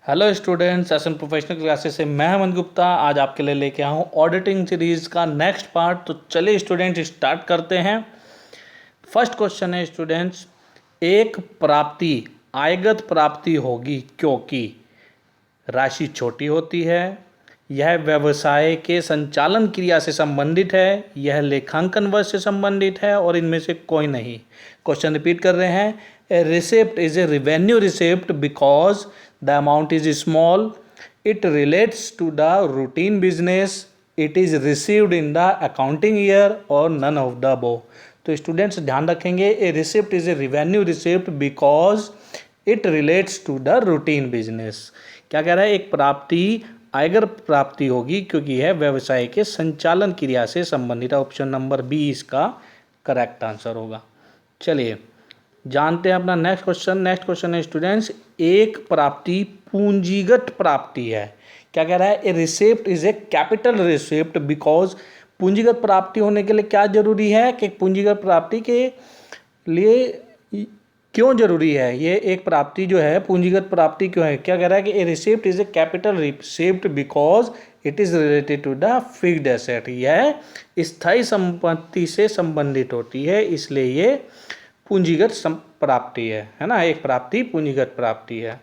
Hello students, SN professional classes से मैं हेमंत गुप्ता आज आपके लिए लेके आया हूँ ऑडिटिंग सीरीज़ का नेक्स्ट पार्ट। तो चलिए स्टूडेंट स्टार्ट करते हैं। फर्स्ट क्वेश्चन है स्टूडेंट्स, एक प्राप्ति आयगत प्राप्ति होगी क्योंकि राशि छोटी होती है, यह व्यवसाय के संचालन क्रिया से संबंधित है, यह लेखांकन वर्ष से संबंधित है और इनमें से कोई नहीं। क्वेश्चन रिपीट कर रहे हैं। A receipt is a revenue receipt because the amount is small, it relates to the routine business, it is received in the accounting year और नन ऑफ द अबव। तो स्टूडेंट्स ध्यान रखेंगे, a receipt is a revenue receipt because it relates to the routine business. क्या कह रहा है? एक प्राप्ति आयकर प्राप्ति होगी क्योंकि यह व्यवसाय के संचालन क्रिया से संबंधित है। ऑप्शन नंबर बी इसका करेक्ट आंसर होगा। चलिए जानते हैं अपना नेक्स्ट क्वेश्चन। नेक्स्ट क्वेश्चन है स्टूडेंट्स, एक प्राप्ति पूंजीगत प्राप्ति है। क्या कह रहा है? A receipt is a capital receipt because पूंजीगत प्राप्ति होने के लिए क्या जरूरी है कि पूंजीगत प्राप्ति के लिए क्यों जरूरी है? ये एक प्राप्ति जो है पूंजीगत प्राप्ति क्यों है? क्या कह रहा है कि a receipt is a capital receipt because it is related to the fixed asset. यह स्थायी संपत्ति से संबंधित होती है, इसलिए ये पूंजीगत प्राप्ति है ना। एक प्राप्ति पूंजीगत प्राप्ति है।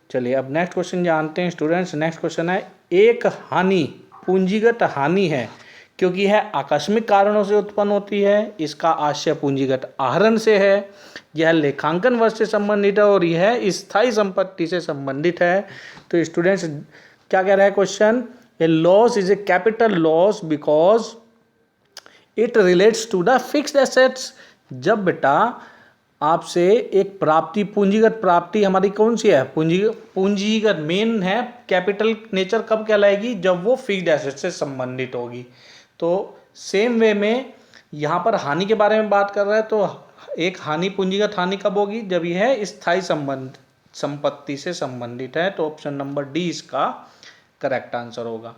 चलिए अब नेक्स्ट क्वेश्चन जानते हैं स्टूडेंट्स। नेक्स्ट क्वेश्चन है, एक हानि पूंजीगत हानि है क्योंकि यह आकस्मिक कारणों से उत्पन्न होती है, इसका आशय पूंजीगत आहरण से है, यह लेखांकन वर्ष से संबंधित है और यह स्थायी संपत्ति से संबंधित है। तो स्टूडेंट्स क्या कह रहा है question? A loss is a capital loss because it relates to the fixed assets. जब बेटा आपसे एक प्राप्ति पूंजीगत प्राप्ति हमारी कौन सी है? पूंजीगत मेन है। कैपिटल नेचर कब कहलाएगी? जब वो फिक्स्ड एसेट से संबंधित होगी। तो सेम वे में यहाँ पर हानि के बारे में बात कर रहा है, तो एक हानि पूंजीगत हानि कब होगी? जब यह स्थायी संपत्ति से संबंधित है। तो ऑप्शन नंबर डी इसका करेक्ट आंसर होगा।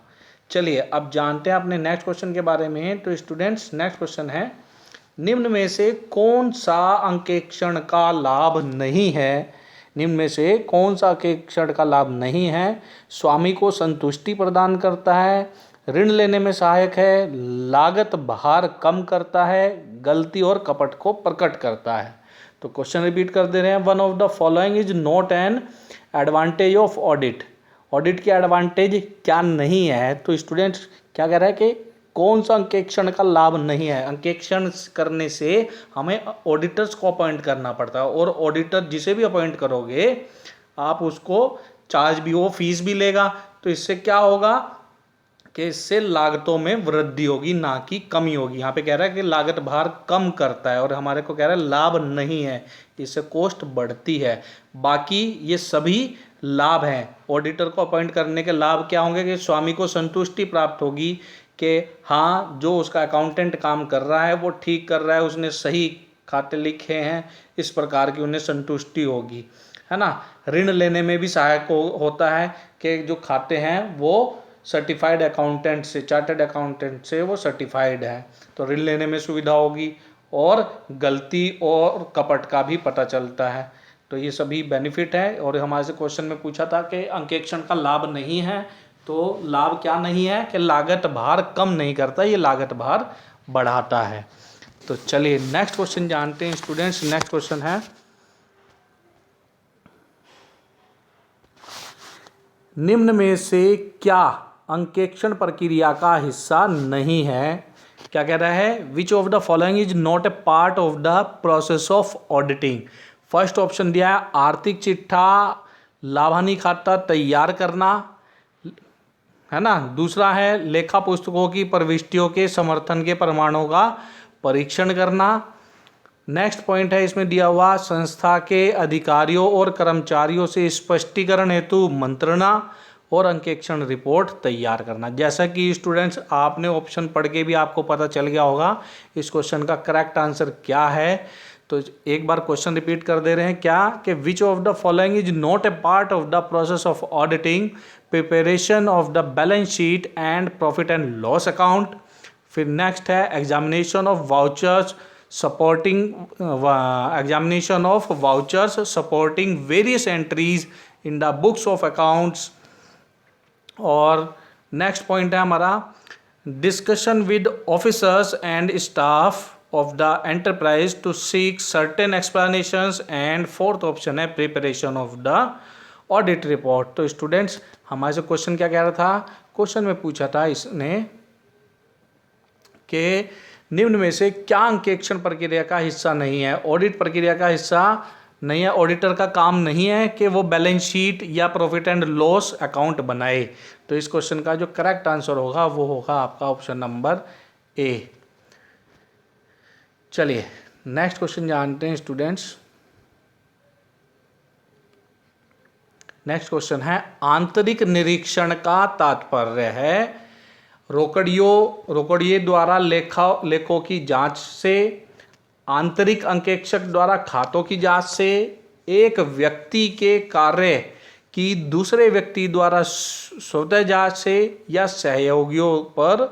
चलिए अब जानते हैं अपने नेक्स्ट क्वेश्चन के बारे में। तो स्टूडेंट्स नेक्स्ट क्वेश्चन है, निम्न में से कौन सा अंकेक्षण का लाभ नहीं है? निम्न में से कौन सा अंकेक्षण का लाभ नहीं है? स्वामी को संतुष्टि प्रदान करता है, ऋण लेने में सहायक है, लागत भार कम करता है, गलती और कपट को प्रकट करता है। तो क्वेश्चन रिपीट कर दे रहे हैं। One of the following is not an advantage of audit. Audit की एडवांटेज क्या नहीं है? तो स्टूडेंट्स क्या कह रहा है कि कौन सा अंकेक्षण का लाभ नहीं है? अंकेक्षण करने से हमें ऑडिटर्स को अपॉइंट करना पड़ता है और ऑडिटर जिसे भी अपॉइंट करोगे आप उसको चार्ज भी हो, फीस भी लेगा। तो इससे क्या होगा कि इससे लागतों में वृद्धि होगी, ना कि कमी होगी। यहाँ पे कह रहा है कि लागत भार कम करता है और हमारे को कह रहा है लाभ नहीं है, इससे कॉस्ट बढ़ती है। बाकी ये सभी लाभ हैं। ऑडिटर को अपॉइंट करने के लाभ क्या होंगे कि स्वामी को संतुष्टि प्राप्त होगी कि हाँ जो उसका अकाउंटेंट काम कर रहा है वो ठीक कर रहा है, उसने सही खाते लिखे हैं, इस प्रकार की उन्हें संतुष्टि होगी, है ना। ऋण लेने में भी सहायक होता है कि जो खाते हैं वो सर्टिफाइड अकाउंटेंट से, चार्टर्ड अकाउंटेंट से वो सर्टिफाइड है, तो ऋण लेने में सुविधा होगी और गलती और कपट का भी पता चलता है। तो ये सभी बेनिफिट है। और हमारे से क्वेश्चन में पूछा था कि अंकेक्षण का लाभ नहीं है, तो लाभ क्या नहीं है कि लागत भार कम नहीं करता, ये लागत भार बढ़ाता है। तो चलिए नेक्स्ट क्वेश्चन जानते हैं स्टूडेंट्स। नेक्स्ट क्वेश्चन है, निम्न में से क्या अंकेक्षण प्रक्रिया का हिस्सा नहीं है? क्या कह रहा है? विच of the following is not a part of the process of auditing. First option दिया है आर्थिक चिट्ठा, लाभ हानि खाता तैयार करना, है ना। दूसरा है लेखा पुस्तकों की प्रविष्टियों के समर्थन के प्रमाणों का परीक्षण करना। नेक्स्ट पॉइंट है इसमें दिया हुआ संस्था के अधिकारियों और कर्मचारियों से स्पष्टीकरण हेतु मंत्रणा और अंकेक्षण रिपोर्ट तैयार करना। जैसा कि स्टूडेंट्स आपने ऑप्शन पढ़ के भी आपको पता चल गया होगा इस क्वेश्चन का करेक्ट आंसर क्या है। तो एक बार क्वेश्चन रिपीट कर दे रहे हैं क्या कि which of the following is not a part of the process of auditing, preparation of the balance sheet and profit and loss account. फिर नेक्स्ट है examination of vouchers supporting various entries in the books of accounts. और next point है हमारा discussion with officers and staff of the enterprise to seek certain explanations. And fourth option है preparation of the audit report. तो students हमारे से question क्या कह रहा था, क्वेश्चन में पूछा था इसने कि निम्न में से क्या अंकेक्षण प्रक्रिया का हिस्सा नहीं है, ऑडिट प्रक्रिया का हिस्सा नहीं है, ऑडिटर का काम नहीं है कि वो बैलेंस शीट या प्रॉफिट एंड लॉस अकाउंट बनाए। तो इस क्वेश्चन का जो करेक्ट आंसर होगा वो होगा आपका ऑप्शन नंबर ए। चलिए नेक्स्ट क्वेश्चन जानते हैं स्टूडेंट्स। नेक्स्ट क्वेश्चन है आंतरिक निरीक्षण का तात्पर्य है रोकड़िये द्वारा लेखों की जांच से, आंतरिक अंकेक्षक द्वारा खातों की जांच से, एक व्यक्ति के कार्य की दूसरे व्यक्ति द्वारा स्वतः जांच से, या सहयोगियों पर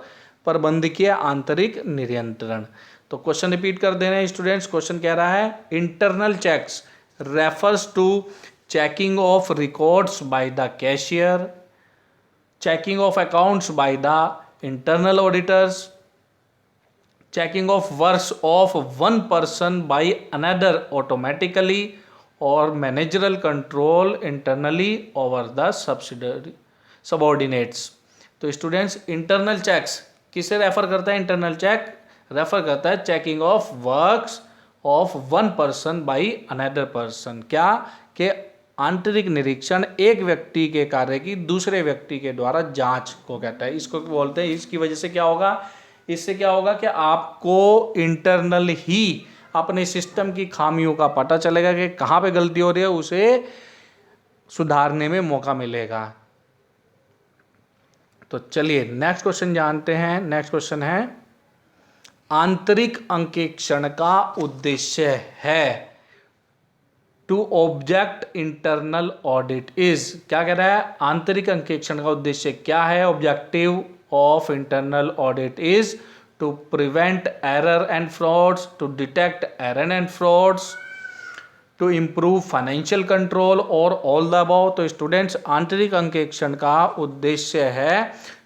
प्रबंधकीय आंतरिक नियंत्रण। तो क्वेश्चन रिपीट कर दे रहे हैं स्टूडेंट्स। क्वेश्चन कह रहा है internal checks refers to checking of records by the cashier, checking of accounts by the internal auditors, checking of works of one person by another automatically, or managerial control internally over the subordinates। तो students internal checks किसे refer करता है, internal check refer करता है checking of works of one person by another person. क्या कि आंतरिक निरीक्षण एक व्यक्ति के कार्य की दूसरे व्यक्ति के द्वारा जांच को कहता है। इसको बोलते हैं, इसकी वजह से क्या होगा, इससे क्या होगा कि आपको इंटरनल ही अपने सिस्टम की खामियों का पता चलेगा कि कहाँ पे गलती हो रही है, उसे सुधारने में मौका मिलेगा। तो चलिए नेक्स्ट क्वेश्चन जानते हैं। नेक्स्ट क्वेश्चन है आंतरिक अंकेक्षण का उद्देश्य है to object internal audit is. क्या कह रहा है, आंतरिक अंकेक्षण का उद्देश्य क्या है, objective of internal audit is to prevent error and frauds, to detect error and frauds, to improve financial control और ऑल द अबव। तो स्टूडेंट्स आंतरिक अंकेक्षण का उद्देश्य है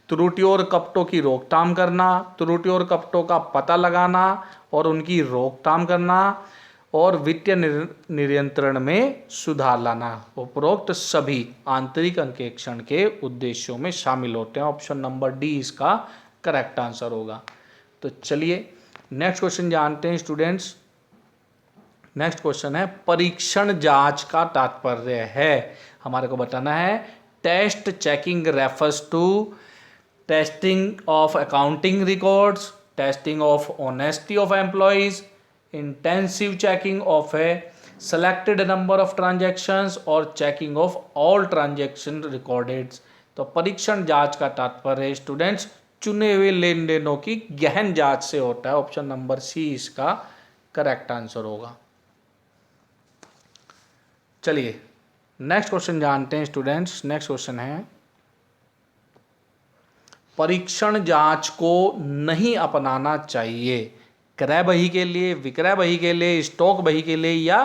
त्रुटि और कपटों की रोकथाम करना, त्रुटि और कपटों का पता लगाना और उनकी रोकथाम करना, और वित्तीय नियंत्रण में सुधार लाना। उपरोक्त सभी आंतरिक अंकेक्षण के उद्देश्यों में शामिल होते हैं। ऑप्शन नंबर डी इसका करेक्ट आंसर होगा। तो चलिए नेक्स्ट क्वेश्चन जानते हैं स्टूडेंट्स। नेक्स्ट क्वेश्चन है परीक्षण जांच का तात्पर्य है, हमारे को बताना है test checking refers to testing of accounting records, testing of honesty of employees, intensive checking of a selected number of transactions और checking of all transaction recorded। तो परीक्षण जांच का तात्पर्य स्टूडेंट्स चुने हुए लेन देनों की गहन जांच से होता है। ऑप्शन नंबर सी इसका करेक्ट आंसर होगा। चलिए नेक्स्ट क्वेश्चन जानते हैं स्टूडेंट्स। नेक्स्ट क्वेश्चन है परीक्षण जांच को नहीं अपनाना चाहिए क्रय बही के लिए, विक्रय बही के लिए, स्टॉक बही के लिए या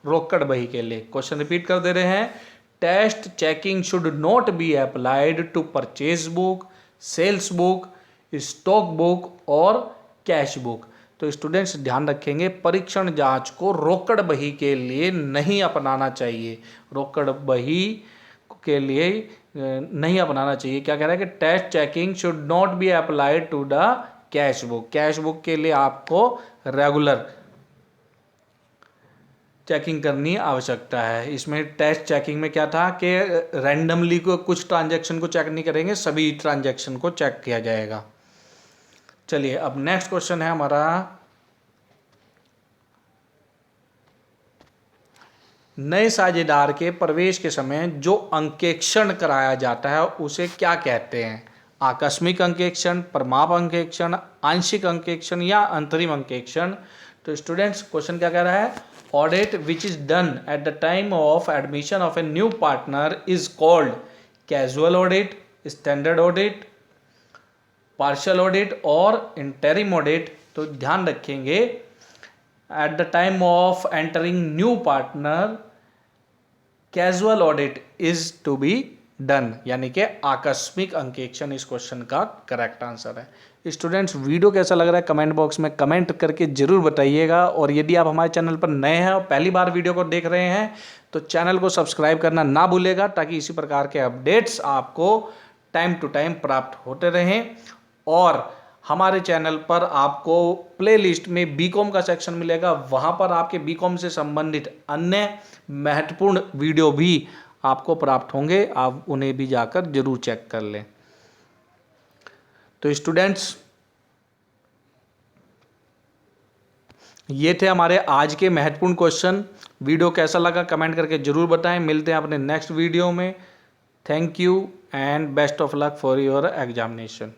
रोकड़ बही के लिए। क्वेश्चन रिपीट कर दे रहे हैं test checking should not be applied to purchase book, sales book, stock book और कैश बुक। तो स्टूडेंट्स ध्यान रखेंगे परीक्षण जांच को रोकड़ बही के लिए नहीं अपनाना चाहिए, रोकड़ बही के लिए नहीं अपनाना चाहिए। क्या कह रहा है कि test checking should not be applied to the cash book, cash book के लिए आपको रेगुलर चेकिंग करनी आवश्यकता है। इसमें टेस्ट चेकिंग में क्या था कि रैंडमली को कुछ ट्रांजैक्शन को चेक नहीं करेंगे, सभी ट्रांजैक्शन को चेक किया जाएगा। चलिए अब नेक्स्ट क्वेश्चन है हमारा नए साझेदार के प्रवेश के समय जो अंकेक्षण कराया जाता है उसे क्या कहते हैं, आकस्मिक अंकेक्षण, प्रमाप अंकेक्षण, आंशिक अंकेक्षण या अंतरिम अंकेक्षण। तो स्टूडेंट्स क्वेश्चन क्या कह रहा है audit which is done at the time of admission of a new partner is called casual audit, standard audit, partial audit और इंटरिम ऑडिट। तो ध्यान रखेंगे at the time of entering new partner casual audit is to be done, यानी कि आकस्मिक अंकेक्षण इस question का करेक्ट आंसर है। स्टूडेंट्स, वीडियो कैसा लग रहा है कमेंट बॉक्स में कमेंट करके जरूर बताइएगा, और यदि आप हमारे चैनल पर नए हैं और पहली बार वीडियो को देख रहे हैं तो चैनल को सब्सक्राइब करना ना भूलेगा, ताकि इसी प्रकार के अपडेट्स आपको टाइम टू टाइम प्राप्त होते रहें। और हमारे चैनल पर आपको प्लेलिस्ट में बीकॉम का सेक्शन मिलेगा, वहां पर आपके बीकॉम से संबंधित अन्य महत्वपूर्ण वीडियो भी आपको प्राप्त होंगे, आप उन्हें भी जाकर जरूर चेक कर लें। तो स्टूडेंट्स, ये थे हमारे आज के महत्वपूर्ण क्वेश्चन। वीडियो कैसा लगा कमेंट करके जरूर बताएं। मिलते हैं अपने नेक्स्ट वीडियो में। Thank you and best of luck for your examination.